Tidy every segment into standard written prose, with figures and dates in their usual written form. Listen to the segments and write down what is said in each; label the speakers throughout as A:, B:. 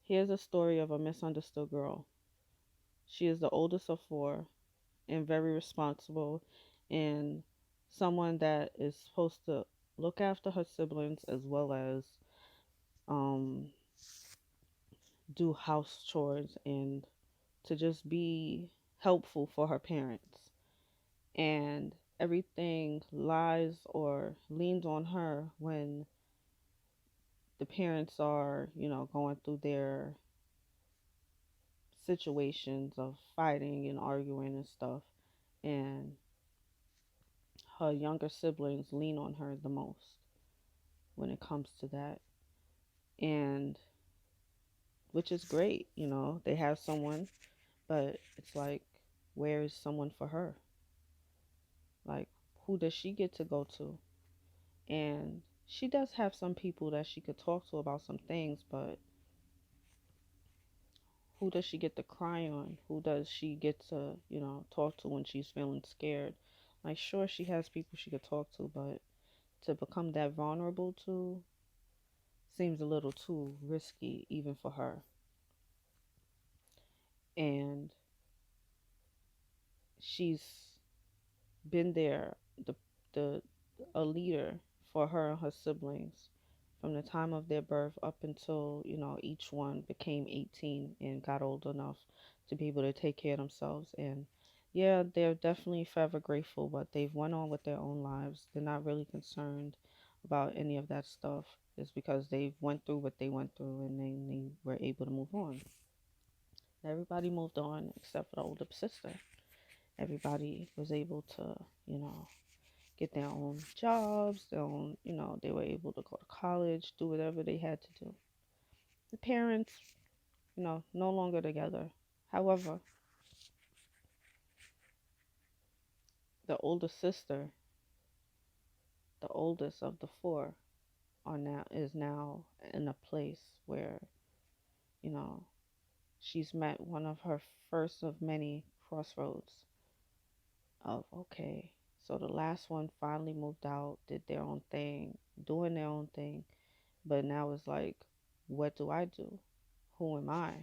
A: Here's a story of a misunderstood girl. She is the oldest of four and very responsible, and someone that is supposed to look after her siblings as well as um, do house chores and to just be helpful for her parents. And everything lies or leans on her when the parents are, going through their situations of fighting and arguing and stuff. And her younger siblings lean on her the most when it comes to that. And which is great, they have someone, but it's like, where is someone for her? Like, who does she get to go to? And she does have some people that she could talk to about some things, but who does she get to cry on? Who does she get to, talk to when she's feeling scared? Like, sure, she has people she could talk to, but to become that vulnerable to seems a little too risky, even for her. And she's been there, the a leader for her and her siblings from the time of their birth up until each one became 18 and got old enough to be able to take care of themselves. And yeah, they're definitely forever grateful, but they've went on with their own lives. They're not really concerned about any of that stuff. It's because they went through what they went through and they were able to move on. Everybody moved on except for the older sister. Everybody was able to, you know, get their own jobs, their own, they were able to go to college, do whatever they had to do. The parents, no longer together. However, the older sister, the oldest of the four, is now in a place where, you know, she's met one of her first of many crossroads of, okay, so the last one finally moved out, did their own thing, doing their own thing, but now it's like, what do I do? Who am I?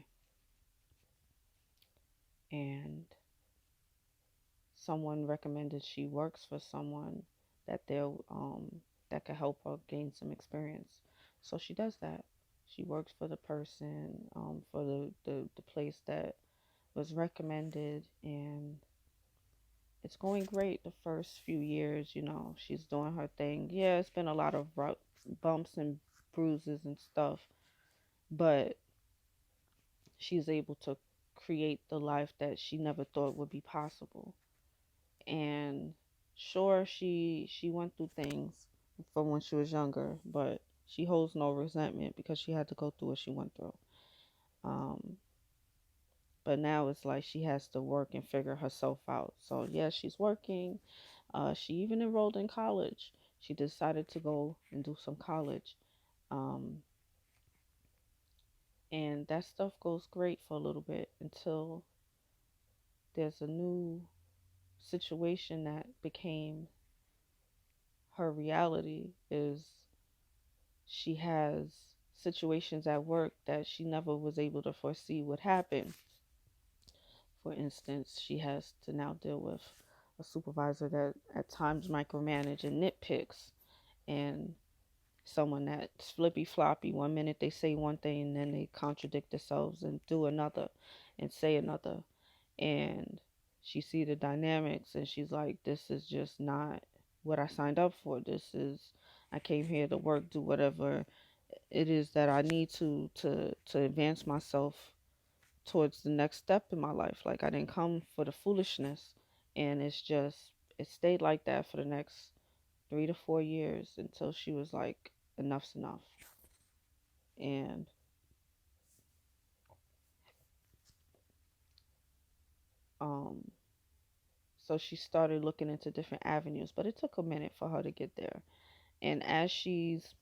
A: And someone recommended she works for someone that they'll that could help her gain some experience. So she does that. She works for the person, for the place that was recommended, and it's going great the first few years. She's doing her thing. Yeah, it's been a lot of bumps and bruises and stuff, but she's able to create the life that she never thought would be possible. And sure, she went through things from when she was younger, but she holds no resentment because she had to go through what she went through. Um, but now it's like she has to work and figure herself out. So yeah, she's working. She even enrolled in college. She decided to go and do some college. Um, and that stuff goes great for a little bit until there's a new situation that became her reality. Is she has situations at work that she never was able to foresee would happen. For instance, she has to now deal with a supervisor that at times micromanage and nitpicks, and someone that's flippy floppy. One minute they say one thing and then they contradict themselves and do another and say another. And she see the dynamics and she's like, this is just not what I signed up for. I came here to work, do whatever it is that I need to advance myself towards the next step in my life. Like, I didn't come for the foolishness, and it stayed like that for the next 3 to 4 years until she was like, enough's enough. And um so she started looking into different avenues, but it took a minute for her to get there. And as she's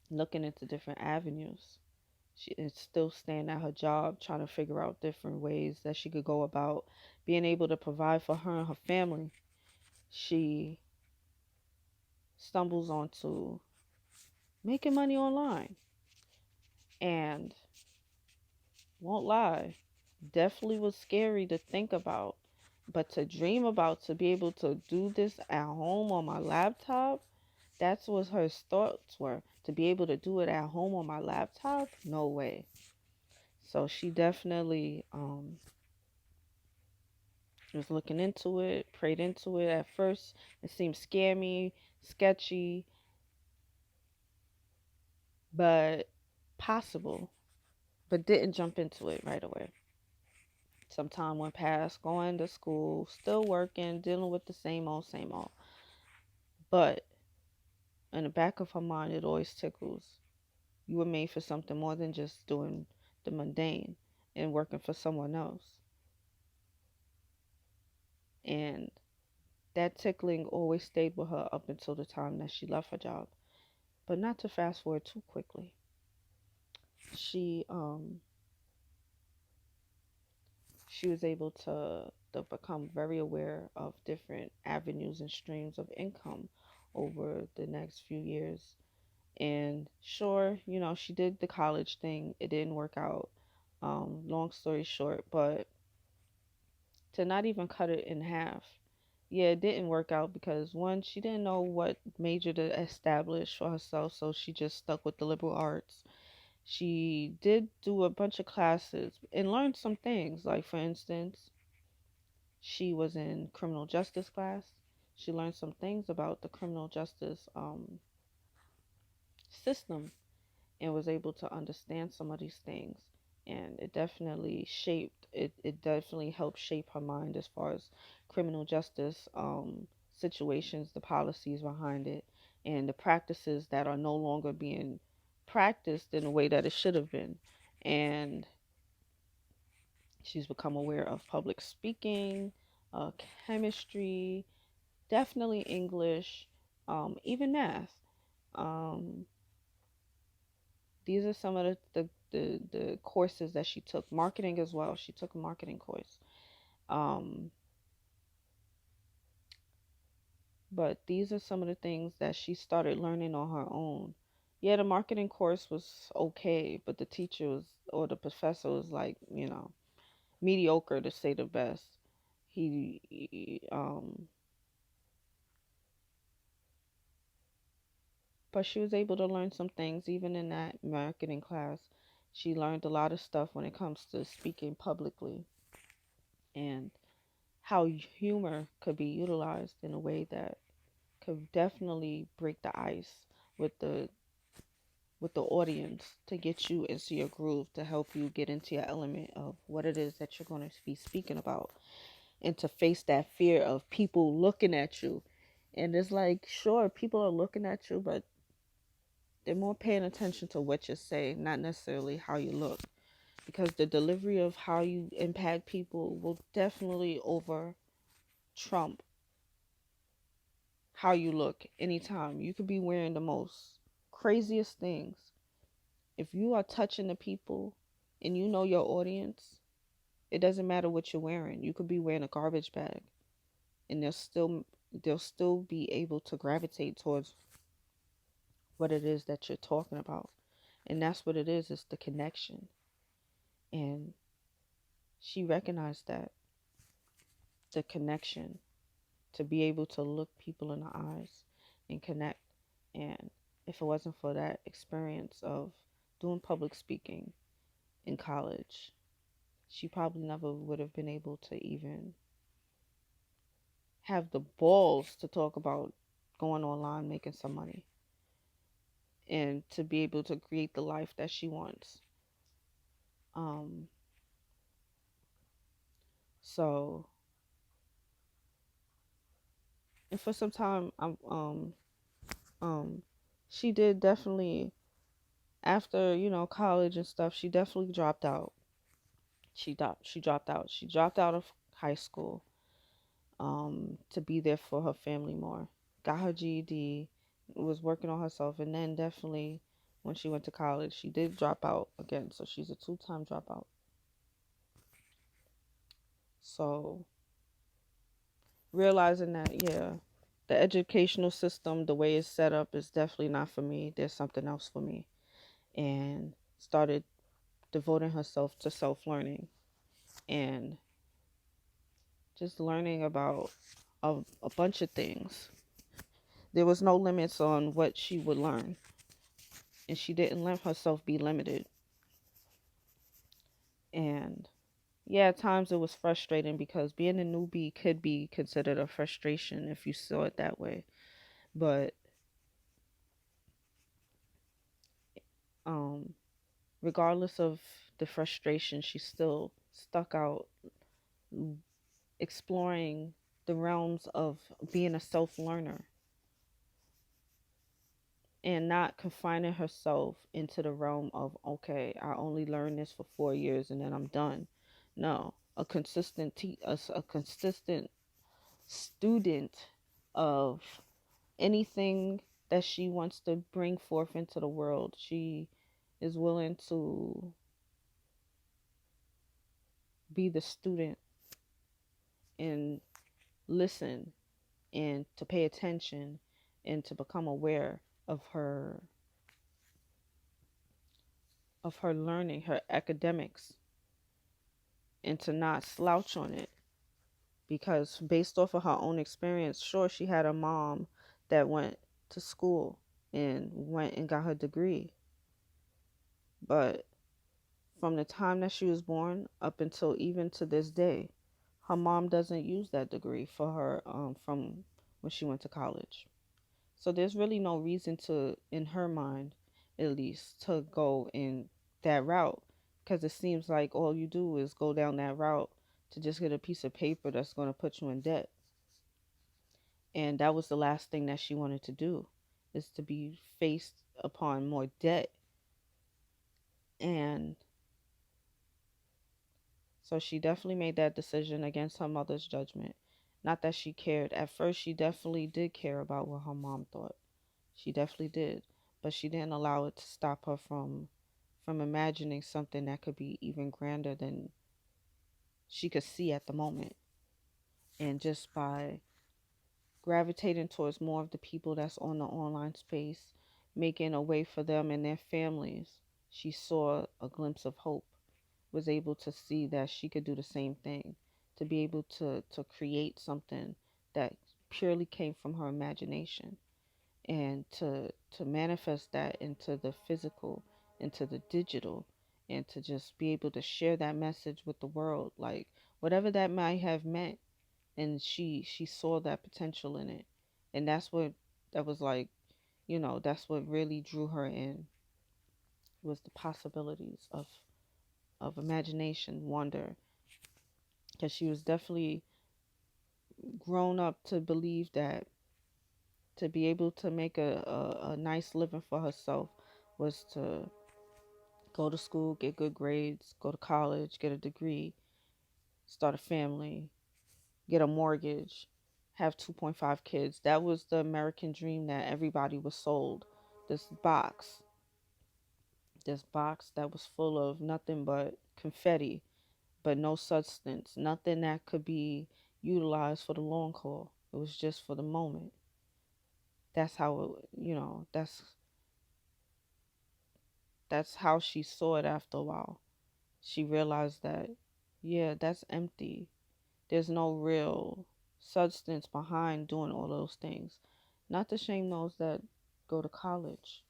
A: looking into different avenues, she is still staying at her job, trying to figure out different ways that she could go about being able to provide for her and her family. She stumbles onto making money online. And Won't lie. Definitely was scary to think about. But to dream about, to be able to do this at home on my laptop, that's what her thoughts were. To be able to do it at home on my laptop? No way. So she definitely was looking into it, prayed into it. At first, it seemed scammy, sketchy, but possible. But didn't jump into it right away. Some time went past, going to school, still working, dealing with the same old, same old. But in the back of her mind, it always tickles. You were made for something more than just doing the mundane and working for someone else. And that tickling always stayed with her up until the time that she left her job. But not to fast forward too quickly. She she was able to become very aware of different avenues and streams of income over the next few years. And sure, she did the college thing. It didn't work out. Long story short, but to not even cut it in half. Yeah, it didn't work out because one, she didn't know what major to establish for herself, so she just stuck with the liberal arts. She did do a bunch of classes and learned some things. Like, for instance, she was in criminal justice class. She learned some things about the criminal justice system and was able to understand some of these things. And it definitely helped shape her mind as far as criminal justice situations, the policies behind it, and the practices that are no longer being practiced in the way that it should have been. And she's become aware of public speaking, chemistry, definitely English, even math. Um, these are some of the courses that she took. Marketing as well. She took a marketing course. Um, but these are some of the things that she started learning on her own. Yeah, the marketing course was okay, but the teacher was, or the professor was like, mediocre to say the best. But she was able to learn some things even in that marketing class. She learned a lot of stuff when it comes to speaking publicly and how humor could be utilized in a way that could definitely break the ice with the audience to get you into your groove, to help you get into your element of what it is that you're going to be speaking about, and to face that fear of people looking at you. And it's like, sure, people are looking at you, but they're more paying attention to what you say, not necessarily how you look, because the delivery of how you impact people will definitely over trump how you look anytime. You could be wearing the most craziest things. If you are touching the people and you know your audience, it doesn't matter what you're wearing. You could be wearing a garbage bag and they'll still be able to gravitate towards what it is that you're talking about. And that's what it is, it's the connection. And she recognized that, the connection, to be able to look people in the eyes and connect. And if it wasn't for that experience of doing public speaking in college, she probably never would have been able to even have the balls to talk about going online, making some money, and to be able to create the life that she wants. Um, so, and for some time, um, she did definitely, after college and stuff, she definitely dropped out. She dropped out of high school to be there for her family more. Got her GED, was working on herself, and then definitely when she went to college, she did drop out again. So she's a two-time dropout. So realizing that, yeah, the educational system, the way it's set up, is definitely not for me. There's something else for me, and started devoting herself to self learning and just learning about a bunch of things. There was no limits on what she would learn, and she didn't let herself be limited. And yeah, at times it was frustrating because being a newbie could be considered a frustration if you saw it that way. But um, regardless of the frustration, she still stuck out, exploring the realms of being a self learner and not confining herself into the realm of, okay, I only learned this for 4 years and then I'm done. No, a consistent student of anything that she wants to bring forth into the world. She is willing to be the student and listen and to pay attention and to become aware of her learning, her academics, and to not slouch on it. Because based off of her own experience, sure, she had a mom that went to school and went and got her degree, but from the time that she was born up until even to this day, her mom doesn't use that degree for her from when she went to college. So there's really no reason to, in her mind, at least, to go in that route, because it seems like all you do is go down that route to just get a piece of paper that's going to put you in debt. And that was the last thing that she wanted to do, is to be faced upon more debt. And so she definitely made that decision against her mother's judgment. Not that she cared. At first, she definitely did care about what her mom thought. She definitely did. But she didn't allow it to stop her from imagining something that could be even grander than she could see at the moment. And just by gravitating towards more of the people that's on the online space, making a way for them and their families, she saw a glimpse of hope, was able to see that she could do the same thing, to be able to create something that purely came from her imagination, and to manifest that into the physical, into the digital, and to just be able to share that message with the world, like whatever that might have meant. And she saw that potential in it, and that's what, that was like, that's what really drew her in, was the possibilities of imagination, wonder, because she was definitely grown up to believe that to be able to make a nice living for herself was to go to school, get good grades, go to college, get a degree, start a family, get a mortgage, have 2.5 kids. That was the American dream that everybody was sold. This box, this box that was full of nothing but confetti, but no substance, nothing that could be utilized for the long haul. It was just for the moment. That's how it, that's how she saw it after a while. She realized that, yeah, that's empty. There's no real substance behind doing all those things. Not to shame those that go to college,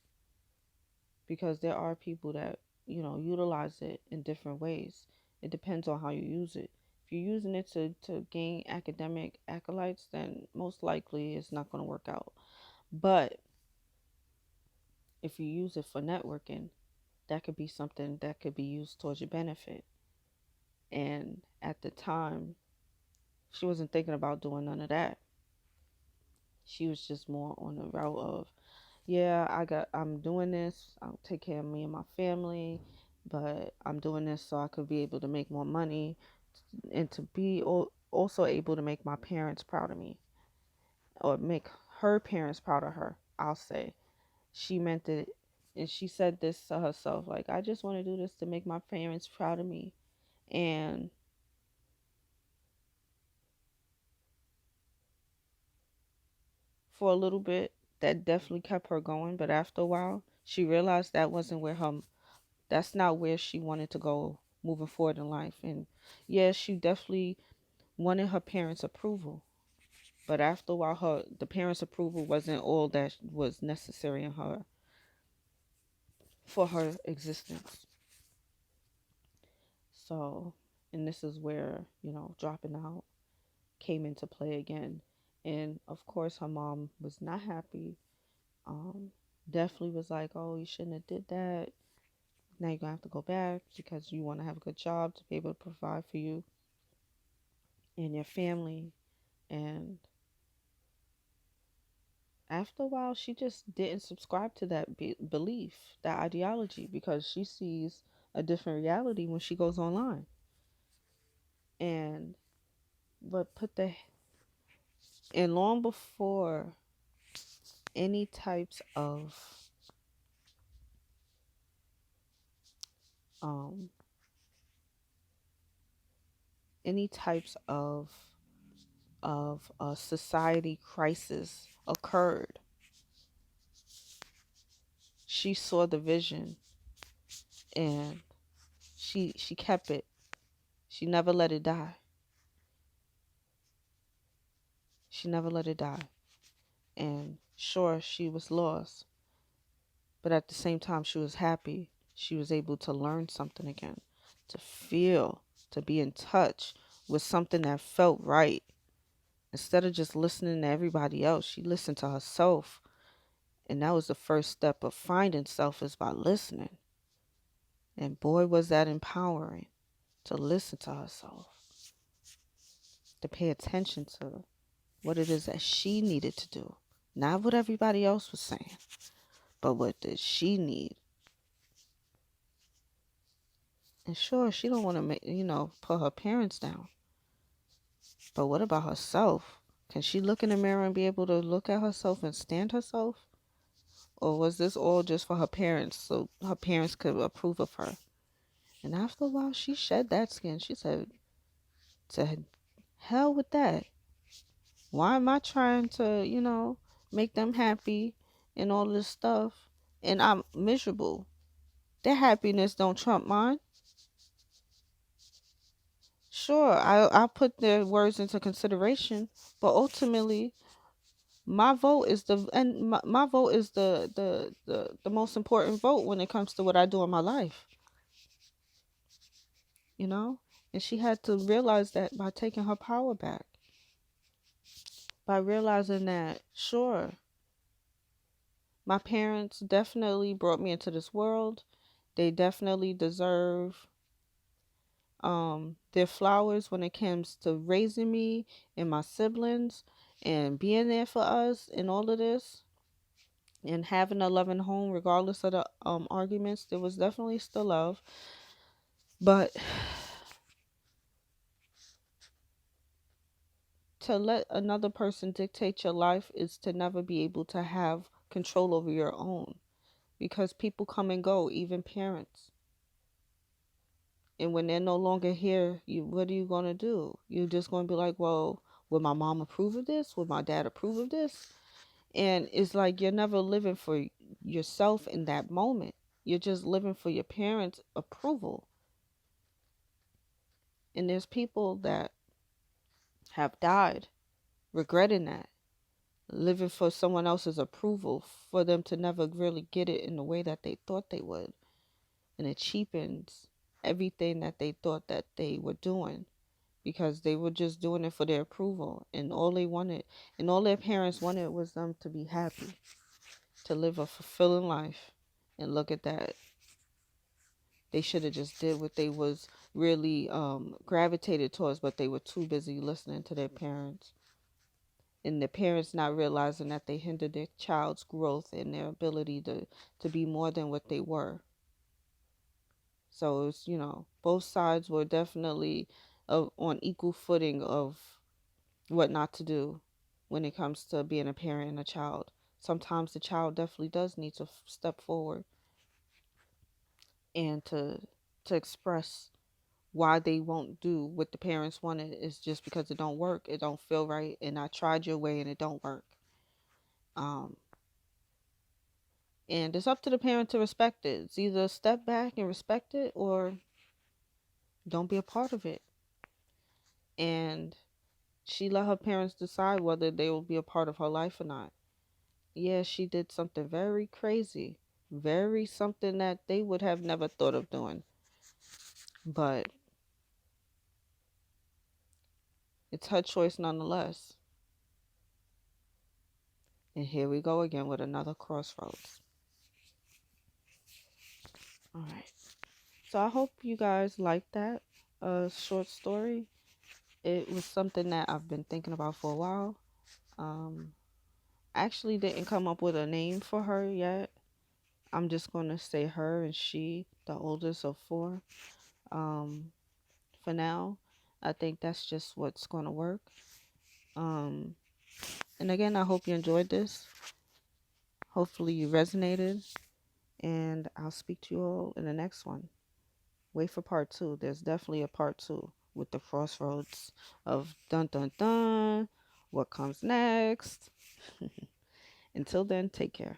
A: because there are people that, utilize it in different ways. It depends on how you use it. If you're using it to gain academic accolades, then most likely it's not going to work out. But if you use it for networking, that could be something that could be used towards your benefit. And at the time, she wasn't thinking about doing none of that. She was just more on the route of, yeah, I'm doing this, I'll take care of me and my family, but I'm doing this so I could be able to make more money and to be also able to make my parents proud of me, or make her parents proud of her, I'll say. She meant it, and she said this to herself, like, I just want to do this to make my parents proud of me. And for a little bit, that definitely kept her going, but after a while, she realized That's not where she wanted to go moving forward in life. And yeah, she definitely wanted her parents' approval. But after a while, the parents' approval wasn't all that was necessary in her for her existence. So, and this is where, dropping out came into play again. And of course, her mom was not happy. Um, Definitely was like, "Oh, you shouldn't have did that. Now you're gonna have to go back because you want to have a good job to be able to provide for you and your family." And after a while, she just didn't subscribe to that belief, that ideology, because she sees a different reality when she goes online. And but put the and long before any types of um any types of a society crisis occurred, she saw the vision, and she kept it. She never let it die. She never let it die. And sure, she was lost, but at the same time, she was happy. She was able to learn something again, to feel, to be in touch with something that felt right. Instead of just listening to everybody else, she listened to herself. And that was the first step of finding self, is by listening. And boy, was that empowering, to listen to herself, to pay attention to what it is that she needed to do. Not what everybody else was saying, but what did she need. And sure, she don't want to put her parents down. But what about herself? Can she look in the mirror and be able to look at herself and stand herself? Or was this all just for her parents, so her parents could approve of her? And after a while, she shed that skin. She said, to hell with that. Why am I trying to, make them happy and all this stuff? And I'm miserable. Their happiness don't trump mine. Sure, I put their words into consideration, but ultimately, my vote is the most important vote when it comes to what I do in my life. You know, and she had to realize that by taking her power back, by realizing that sure, my parents definitely brought me into this world. They definitely deserve their flowers when it comes to raising me and my siblings and being there for us and all of this, and having a loving home regardless of the arguments. There was definitely still love, but to let another person dictate your life is to never be able to have control over your own, because people come and go, even parents. And when they're no longer here, what are you going to do? You're just going to be like, well, would my mom approve of this? Would my dad approve of this? And it's like you're never living for yourself in that moment. You're just living for your parents' approval. And there's people that have died regretting that, living for someone else's approval, for them to never really get it in the way that they thought they would. And it cheapens everything that they thought that they were doing, because they were just doing it for their approval. And all they wanted, and all their parents wanted, was them to be happy, to live a fulfilling life. And look at that. They should have just did what they was really gravitated towards, but they were too busy listening to their parents. And the parents not realizing that they hindered their child's growth and their ability to be more than what they were. So it's, both sides were definitely on equal footing of what not to do when it comes to being a parent and a child. Sometimes the child definitely does need to step forward and to express why they won't do what the parents wanted. Is just because it don't work, it don't feel right, and I tried your way and it don't work. um And it's up to the parent to respect it. It's either step back and respect it or don't be a part of it. And she let her parents decide whether they will be a part of her life or not. Yeah, she did something very crazy, very something that they would have never thought of doing. But it's her choice nonetheless. And here we go again with another crossroads. All right. So I hope you guys liked that short story. It was something that I've been thinking about for a while. Um, actually didn't come up with a name for her yet. I'm just going to say her and she, the oldest of four. For now, I think that's just what's going to work. Um, and again, I hope you enjoyed this. Hopefully you resonated. And I'll speak to you all in the next one. Wait for part two. There's definitely a part two with the crossroads of dun dun dun. What comes next? Until then, take care.